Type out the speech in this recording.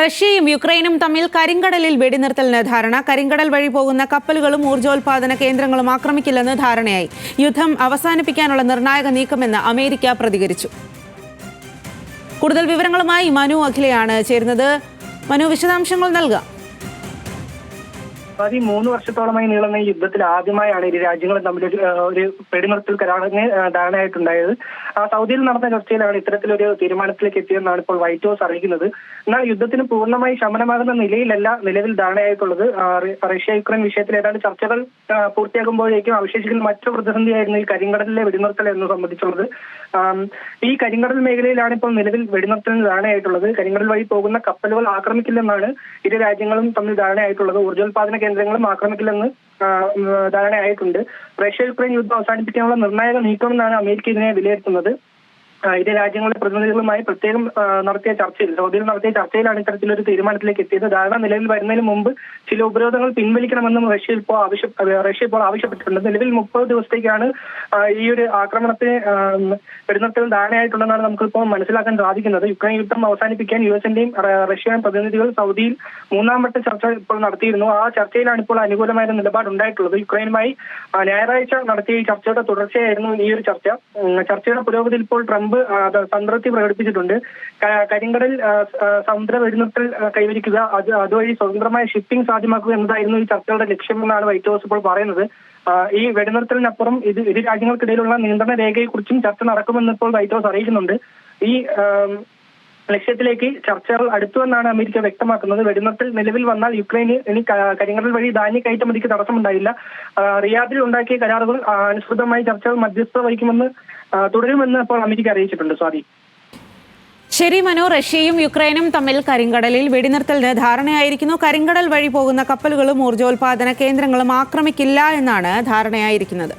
റഷ്യയും യുക്രൈനും തമ്മിൽ കരിങ്കടലിൽ വെടിനിർത്തലിന് ധാരണ. കരിങ്കടൽ വഴി പോകുന്ന കപ്പലുകളും ഊർജ്ജോൽപാദന കേന്ദ്രങ്ങളും ആക്രമിക്കില്ലെന്ന് ധാരണയായി. യുദ്ധം അവസാനിപ്പിക്കാനുള്ള നിർണായക നീക്കമെന്ന് അമേരിക്ക പ്രതികരിച്ചു. കൂടുതൽ വിവരങ്ങളുമായി മനു അഖിലയാണ് ചേരുന്നത്. മനു, വിശദാംശങ്ങൾ നൽകാം. 3 വർഷത്തോളമായി നീളുന്ന ഈ യുദ്ധത്തിൽ ആദ്യമായാണ് ഇരു രാജ്യങ്ങളും തമ്മിൽ ഒരു വെടിനിർത്തൽ കരാറിന് ധാരണയായിട്ടുണ്ടായത്. സൗദിയിൽ നടന്ന ചർച്ചയിലാണ് ഇത്തരത്തിലൊരു തീരുമാനത്തിലേക്ക് എത്തിയെന്നാണ് ഇപ്പോൾ വൈറ്റ് ഹൗസ് അറിയിക്കുന്നത്. എന്നാൽ യുദ്ധത്തിന് പൂർണ്ണമായി ശമനമാകുന്ന നിലയിലല്ല നിലവിൽ ധാരണയായിട്ടുള്ളത്. റഷ്യ യുക്രൈൻ വിഷയത്തിൽ ഏതാണ്ട് ചർച്ചകൾ പൂർത്തിയാകുമ്പോഴേക്കും അവശേഷിക്കുന്ന മറ്റൊരു പ്രതിസന്ധിയായിരുന്നു ഈ കരിങ്കടലിലെ വെടിനിർത്തൽ എന്ന് സംബന്ധിച്ചുള്ളത്. ഈ കരിങ്കടൽ മേഖലയിലാണ് ഇപ്പോൾ നിലവിൽ വെടിനിർത്തലിന് ധാരണയായിട്ടുള്ളത്. കരിങ്കടൽ വഴി പോകുന്ന കപ്പലുകൾ ആക്രമിക്കില്ലെന്നാണ് ഇരു രാജ്യങ്ങളും തമ്മിൽ ധാരണയായിട്ടുള്ളത്. ഊർജ്ജോൽപാദന കേന്ദ്രങ്ങളും ആക്രമിക്കില്ലെന്ന് ധാരണയായിട്ടുണ്ട്. റഷ്യ യുക്രൈൻ യുദ്ധം അവസാനിപ്പിക്കാനുള്ള നിർണായക നീക്കമെന്നാണ് അമേരിക്ക ഇതിനെ വിലയിരുത്തുന്നത്. ഇരു രാജ്യങ്ങളുടെ പ്രതിനിധികളുമായി പ്രത്യേകം നടത്തിയ ചർച്ചയിൽ, സൗദിയിൽ നടത്തിയ ചർച്ചയിലാണ് ഇത്തരത്തിലൊരു തീരുമാനത്തിലേക്ക് എത്തിയത്. ധാരണ നിലവിൽ വരുന്നതിന് മുമ്പ് ചില ഉപരോധങ്ങൾ പിൻവലിക്കണമെന്നും റഷ്യ ഇപ്പോൾ ആവശ്യപ്പെട്ടിട്ടുണ്ട്. നിലവിൽ 30 ദിവസത്തേക്കാണ് ഈ ഒരു ആക്രമണത്തിന് വെടിനിർത്തൽ ധാരണയായിട്ടുണ്ടെന്നാണ് നമുക്കിപ്പോൾ മനസ്സിലാക്കാൻ സാധിക്കുന്നത്. യുക്രൈൻ യുദ്ധം അവസാനിപ്പിക്കാൻ യുഎസിന്റെയും റഷ്യൻ പ്രതിനിധികൾ സൗദിയിൽ 3ാം വട്ട ചർച്ച ഇപ്പോൾ നടത്തിയിരുന്നു. ആ ചർച്ചയിലാണ് ഇപ്പോൾ അനുകൂലമായ നിലപാടുണ്ടായിട്ടുള്ളത്. യുക്രൈനുമായി ഞായറാഴ്ച നടത്തിയ ഈ ചർച്ചയുടെ തുടർച്ചയായിരുന്നു ഈ ഒരു ചർച്ച. ചർച്ചയുടെ പുരോഗതിയിൽ ഇപ്പോൾ ട്രംപ് സംതൃപ്തി പ്രകടിപ്പിച്ചിട്ടുണ്ട്. കരിങ്കടൽ സമുദ്ര വെടിനിർത്തൽ കൈവരിക്കുക, അതുവഴി സ്വതന്ത്രമായ ഷിപ്പിംഗ് സാധ്യമാക്കുക എന്നതായിരുന്നു ഈ ചർച്ചയുടെ ലക്ഷ്യമെന്നാണ് വൈറ്റ് ഹൗസ് ഇപ്പോൾ പറയുന്നത്. ഈ വെടിനിർത്തലിനപ്പുറം ഇരു രാജ്യങ്ങൾക്കിടയിലുള്ള നിയന്ത്രണ രേഖയെക്കുറിച്ചും ചർച്ച നടക്കുമെന്ന് ഇപ്പോൾ വൈറ്റ് ഹൗസ് അറിയിക്കുന്നുണ്ട്. ഈ ലക്ഷ്യത്തിലേക്ക് ചർച്ചകൾ അടുത്തുവെന്നാണ് അമേരിക്ക വ്യക്തമാക്കുന്നത്. വെടിനിർത്തൽ നിലവിൽ വന്നാൽ യുക്രൈന് ഇനി കരിങ്കടൽ വഴി ധാന്യ കയറ്റുമതിക്ക് തടസ്സമുണ്ടായില്ല. റിയാദിൽ ഉണ്ടാക്കിയ കരാറുകൾ അനുസൃതമായി ചർച്ചകൾ മധ്യസ്ഥത വഹിക്കുമെന്ന് തുടരുമെന്ന് അപ്പോൾ അമേരിക്ക അറിയിച്ചിട്ടുണ്ട്. സ്വാതി. ശരി മനു, റഷ്യയും യുക്രൈനും തമ്മിൽ കരിങ്കടലിൽ വെടിനിർത്തലിന് ധാരണയായിരിക്കുന്നു. കരിങ്കടൽ വഴി പോകുന്ന കപ്പലുകളും ഊർജ്ജോൽപാദന കേന്ദ്രങ്ങളും ആക്രമിക്കില്ല എന്നാണ് ധാരണയായിരിക്കുന്നത്.